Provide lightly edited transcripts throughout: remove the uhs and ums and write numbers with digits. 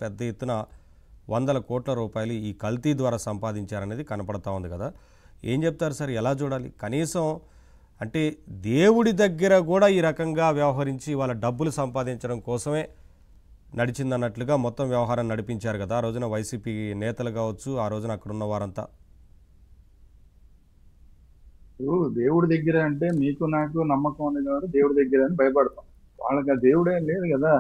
పెద్ద ఎత్తున వందల కోట్ల రూపాయలు ఈ కల్తీ ద్వారా సంపాదించారనేది కనపడతా ఉంది కదా. ఏం చెప్తారు సార్, ఎలా చూడాలి? కనీసం అంటే దేవుడి దగ్గర కూడా ఈ రకంగా వ్యవహరించి వాళ్ళ డబ్బులు సంపాదించడం కోసమే నడిచిందన్నట్లుగా మొత్తం వ్యవహారం నడిపించారు కదా. ఆ రోజున వైసీపీ నేతలు కావచ్చు, ఆ రోజున అక్కడ ఉన్న వారంతా. దేవుడి దగ్గర అంటే మీకు నాకు నమ్మకం ఉంది కాబట్టి దేవుడి దగ్గర అని భయపడతాం. వాళ్ళకి ఆ దేవుడే లేదు కదా.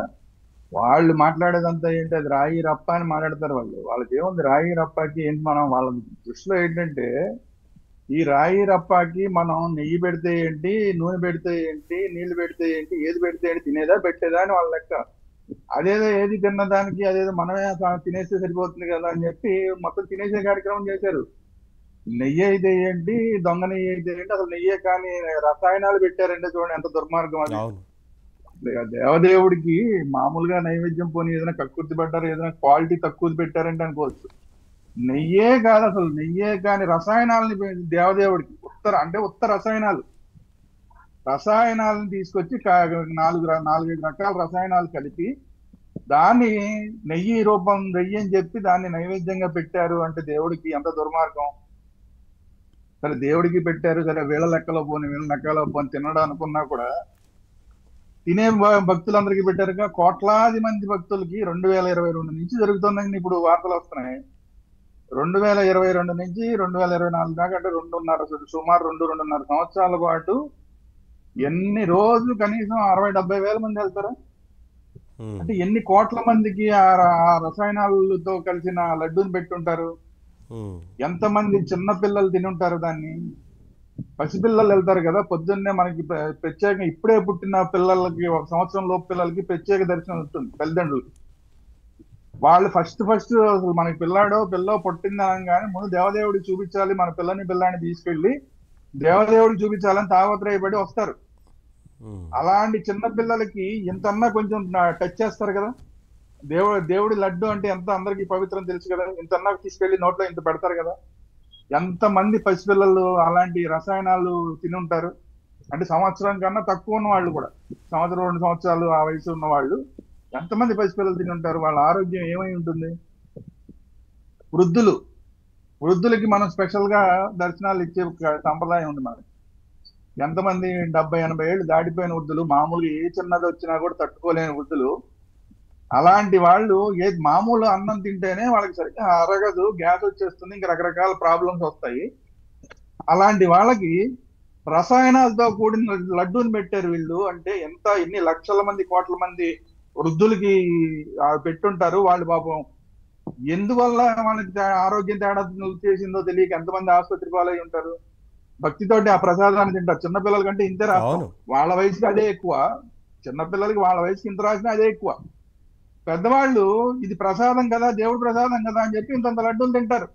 వాళ్ళు మాట్లాడేదంతా ఏంటి, అది రాయి రప్ప అని మాట్లాడతారు. వాళ్ళకి ఏముంది రాయి రప్పకి ఏంటి, మనం వాళ్ళ దృష్టిలో ఏంటంటే ఈ రాయి రప్పకి మనం నెయ్యి పెడితే ఏంటి, నూనె పెడితే ఏంటి, నీళ్లు పెడితే ఏంటి, ఏది పెడితే ఏంటి, తినేదా పెట్టేదా అని వాళ్ళ లెక్క. అదేదో ఏది తిన్నదానికి అదేదో మనమే తినేస్తే సరిపోతుంది కదా అని చెప్పి మొత్తం తినేసే కార్యక్రమం చేశారు. నెయ్యి అయితే ఏంటి, దొంగ నెయ్యి అయితే ఏంటి, అసలు నెయ్యే కానీ రసాయనాలు పెట్టారంటే చూడండి ఎంత దుర్మార్గం అది. దేవదేవుడికి మామూలుగా నైవేద్యం పోనీ ఏదైనా కక్కుర్తి పెట్టారు, ఏదైనా క్వాలిటీ తక్కువ పెట్టారంటే అనుకోవచ్చు. నెయ్యే కాదు, అసలు నెయ్యే కానీ రసాయనాలని దేవదేవుడికి ఉత్త రసాయనాలను తీసుకొచ్చి నాలుగైదు రకాల రసాయనాలు కలిపి దాన్ని నెయ్యి అని చెప్పి దాన్ని నైవేద్యంగా పెట్టారు అంటే దేవుడికి ఎంత దుర్మార్గం. సరే దేవుడికి పెట్టారు, సరే వీళ్ళ లెక్కలో పోని తినడం అనుకున్నా కూడా తినే భక్తులందరికీ పెట్టారుగా. కోట్లాది మంది భక్తులకి 2022 నుంచి జరుగుతుందని ఇప్పుడు వార్తలు వస్తున్నాయి. 2022 నుంచి 2024 దాకా అంటే సుమారు 2.5 సంవత్సరాల పాటు ఎన్ని రోజులు కనీసం 60-70 వేల మంది వెళ్తారా? అంటే ఎన్ని కోట్ల మందికి ఆ రసాయనాలతో కలిసిన లడ్డూని పెట్టుంటారు. ఎంతమంది చిన్న పిల్లలు తినుంటారు దాన్ని. పసిపిల్లలు వెళ్తారు కదా, పొద్దున్నే మనకి ప్రత్యేకంగా ఇప్పుడే పుట్టిన పిల్లలకి, 1 సంవత్సరం లోపు పిల్లలకి ప్రత్యేక దర్శనం ఉంటుంది తల్లిదండ్రులు. వాళ్ళు ఫస్ట్ అసలు మనకి పిల్లో పుట్టిందనగానే ముందు దేవదేవుడికి చూపించాలి, మన పిల్లాన్ని తీసుకెళ్లి దేవదేవుడికి చూపించాలని తాపత్రయపడి వస్తారు. అలాంటి చిన్న పిల్లలకి ఇంతన్నా కొంచెం టచ్ చేస్తారు కదా. దేవుడి లడ్డు అంటే ఎంత అందరికి పవిత్రం తెలుసు కదా. ఇంతన్నా తీసుకెళ్లి నోట్లో ఇంత పెడతారు కదా. ఎంతమంది పసిపిల్లలు అలాంటి రసాయనాలు తిని ఉంటారు. అంటే సంవత్సరం కన్నా తక్కువ ఉన్న వాళ్ళు కూడా, 1-2 సంవత్సరాలు ఆ వయసు ఉన్న వాళ్ళు ఎంతమంది పసిపిల్లలు తిని ఉంటారు. వాళ్ళ ఆరోగ్యం ఏమై ఉంటుంది. వృద్ధులకి మనం స్పెషల్ గా దర్శనాలు ఇచ్చే సంప్రదాయం ఉంది మనకి. ఎంతమంది 70-80 ఏళ్ళు దాటిపోయిన వృద్ధులు, మామూలుగా ఏ చిన్నది వచ్చినా కూడా తట్టుకోలేని వృద్ధులు, అలాంటి వాళ్ళు మామూలు అన్నం తింటేనే వాళ్ళకి సరిగ్గా అరగదు, గ్యాస్ వచ్చేస్తుంది, ఇంకా రకరకాల ప్రాబ్లమ్స్ వస్తాయి. అలాంటి వాళ్ళకి రసాయనాలతో కూడిన లడ్డూని పెట్టారు వీళ్ళు. అంటే ఎన్ని లక్షల మంది, కోట్ల మంది వృద్ధులకి పెట్టుంటారు. వాళ్ళు పాపం ఎందువల్ల వాళ్ళకి ఆరోగ్యం తేడా చేసిందో తెలియక ఎంతమంది ఆసుపత్రి పాలై ఉంటారు. భక్తితోటి ఆ ప్రసాదాన్ని తింటారు. చిన్నపిల్లల కంటే ఇంతే రాస్తాం, వాళ్ళ వయసుకి అదే ఎక్కువ. చిన్నపిల్లలకి వాళ్ళ వయసుకి ఇంత రాసినా అదే ఎక్కువ. పెద్దవాళ్ళు ఇది ప్రసాదం కదా, దేవుడి ప్రసాదం కదా అని చెప్పి ఇంత లడ్డూలు తింటారు.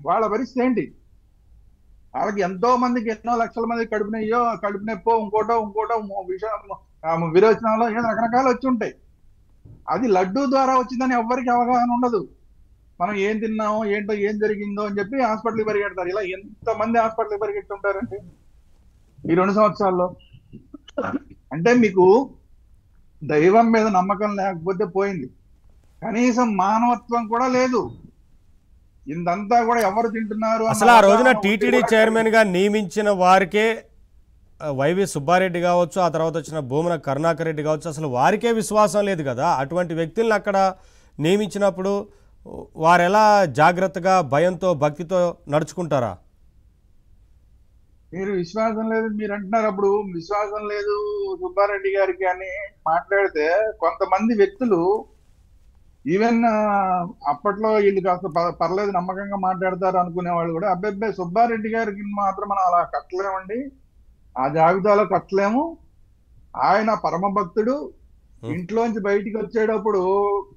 వాళ్ళ పరిస్థితి ఏంటి? వాళ్ళకి ఎంతో మందికి, ఎన్నో లక్షల మందికి కడుపు నొప్పో ఇంకోటో విరోచనాలు ఏదో రకరకాలు వచ్చి ఉంటాయి. అది లడ్డూ ద్వారా వచ్చిందని ఎవ్వరికి అవగాహన ఉండదు. మనం ఏం తిన్నామో ఏంటో ఏం జరిగిందో అని చెప్పి హాస్పిటల్కి పరిగెడతారు. ఇలా ఎంతమంది హాస్పిటల్కి పరిగెట్టుంటారంటే ఈ 2 సంవత్సరాల్లో. అంటే మీకు దైవం మీద నమ్మకం లేకపోతే పోయింది, కనీసం మానవత్వం కూడా లేదు. ఇందంతా కూడా ఎవరు తింటున్నారు అసలు ఆ రోజున టీటీడీ చైర్మన్ గా నియమించిన వారికే, వైవి సుబ్బారెడ్డి కావచ్చు, ఆ తర్వాత వచ్చిన భూమన కరుణాకర్ రెడ్డి కావచ్చు, అసలు వారికే విశ్వాసం లేదు కదా. అటువంటి వ్యక్తులను అక్కడ నియమించినప్పుడు వారు ఎలా జాగ్రత్తగా, భయంతో, భక్తితో నడుచుకుంటారా? మీరు విశ్వాసం లేదు మీరు అంటున్నారు. అప్పుడు విశ్వాసం లేదు సుబ్బారెడ్డి గారికి అని మాట్లాడితే కొంతమంది వ్యక్తులు, ఈవెన్ అప్పట్లో వీళ్ళు కాస్త పర్లేదు నమ్మకంగా మాట్లాడతారు అనుకునే వాళ్ళు కూడా, అబ్బాయి సుబ్బారెడ్డి గారికి మాత్రం మనం అలా కట్టలేమండి, ఆ జాబితాలో కట్టలేము, ఆయన పరమ భక్తుడు, ఇంట్లోంచి బయటికి వచ్చేటప్పుడు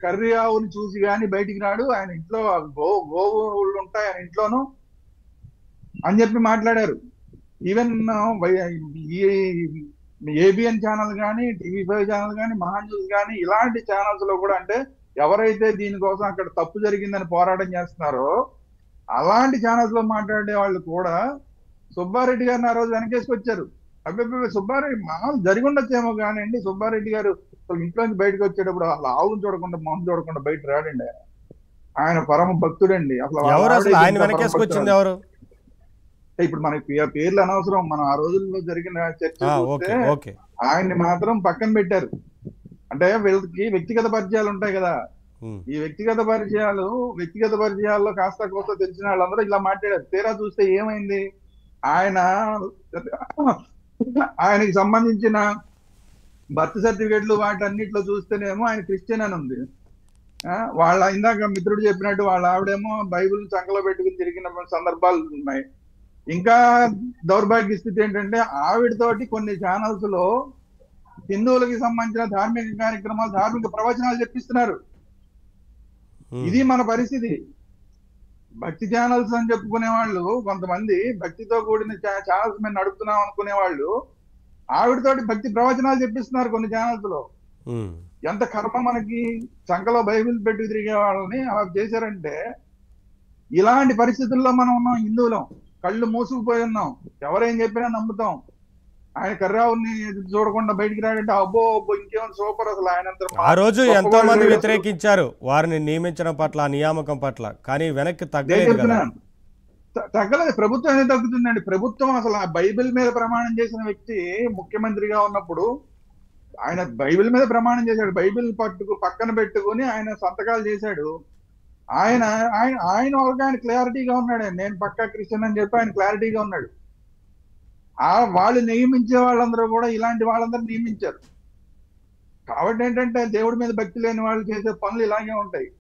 కర్రీ ఆవుని చూసి గాని బయటికి రాడు, ఆయన ఇంట్లో గోవులు ఉంటాయి ఆయన ఇంట్లోనూ అని చెప్పి మాట్లాడారు. ఈవెన్ ఏబిఎన్ ఛానల్ కానీ, TV5 ఛానల్ కానీ, మహా న్యూస్ కానీ, ఇలాంటి ఛానల్స్ లో కూడా, అంటే ఎవరైతే దీనికోసం అక్కడ తప్పు జరిగిందని పోరాటం చేస్తున్నారో అలాంటి ఛానల్స్ లో మాట్లాడే వాళ్ళు కూడా సుబ్బారెడ్డి గారిని ఆ రోజు వెనకేసుకొచ్చారు. అబ్బాయి సుబ్బారెడ్డి మామూలు జరిగి ఉండొచ్చేమో కానివ్వండి, సుబ్బారెడ్డి గారు అసలు ఇంట్లోంచి బయటకు వచ్చేటప్పుడు అసలు ఆవును చూడకుండా మొహం చూడకుండా బయట రాడండి. ఆయన పరమ భక్తుడండి. అసలు వాళ్ళ ఎవరు అసలు ఆవిడైతే ఆయన ఇంకా పరమ వెనకేసుకొచ్చింది భక్తురాలు. ఎవరు? ఇప్పుడు మనకి పేర్లు అనవసరం. మనం ఆ రోజుల్లో జరిగిన చర్చ చూస్తే ఓకే ఓకే. ఆయన్ని మాత్రం పక్కన పెట్టారు. అంటే వీళ్ళకి వ్యక్తిగత పరిచయాలు ఉంటాయి కదా. ఉమ్, ఈ వ్యక్తిగత పరిచయాల్లో కాస్త కోస్త తెలిసిన వాళ్ళందరూ ఇలా మాట్లాడారు. తీరా చూస్తే ఏమైంది, ఆయన ఆయనకి సంబంధించిన బర్త్ సర్టిఫికెట్లు వాటన్నిటిలో చూస్తేనేమో ఆయన క్రిస్టియన్ అని ఉంది. వాళ్ళ ఇందాక మిత్రుడు చెప్పినట్టు వాళ్ళ ఆవిడేమో బైబిల్ చంకలో పెట్టుకుని తిరిగిన సందర్భాలు ఉన్నాయి. ఇంకా దౌర్భాగ్య స్థితి ఏంటంటే ఆవిడతోటి కొన్ని ఛానల్స్ లో హిందువులకి సంబంధించిన ధార్మిక కార్యక్రమాలు, ధార్మిక ప్రవచనాలు చెప్పిస్తున్నారు. ఉమ్. ఇది మన పరిస్థితి. భక్తి ఛానల్స్ అని చెప్పుకునే వాళ్ళు కొంతమంది, భక్తితో కూడిన ఛానల్స్ మేము నడుపుతున్నాం అనుకునే వాళ్ళు ఆవిడతోటి భక్తి ప్రవచనాలు చెప్పిస్తున్నారు కొన్ని ఛానల్స్ లో. ఉమ్. ఎంత కర్మ మనకి. చంకలో బైబిల్ పెట్టి తిరిగే వాళ్ళని అలా చేశారంటే, ఇలాంటి పరిస్థితుల్లో మనం ఉన్నాం. హిందువులం కళ్ళు మూసుకుపోయి ఉన్నాం. ఎవరేం చెప్పినా నమ్ముతాం. ఆయన కర్రావుని చూడకుండా బయటికి రాడంటే అబ్బో అబ్బో ఇంకేమైనా సూపర్, అసలు ఆయన ఆ రోజు ఎంతో మంది వ్యతిరేకించారు వారిని నియమించడం పట్ల, ఆ నియామకం పట్ల. కానీ వెనక్కి తగ్గలేదు కదా. తగ్గలేదు. ప్రభుత్వం అనేది తగ్గుతుందండి. ప్రభుత్వం అసలు ఆ బైబిల్ మీద ప్రమాణం చేసిన వ్యక్తి ముఖ్యమంత్రిగా ఉన్నప్పుడు ఆయన బైబిల్ మీద ప్రమాణం చేశాడు. బైబిల్ పక్కన పెట్టుకుని ఆయన సంతకాలు చేశాడు. ఆయన ఆయన ఆయన వరకు ఆయన క్లారిటీగా ఉన్నాడు. నేను పక్కా క్రిస్టియన్ అని చెప్పి ఆయన క్లారిటీగా ఉన్నాడు. వాళ్ళు నియమించే వాళ్ళందరూ కూడా ఇలాంటి వాళ్ళందరూ నియమించారు. కాబట్టి ఏంటంటే దేవుడి మీద భక్తి లేని వాళ్ళు చేసే పనులు ఇలాగే ఉంటాయి.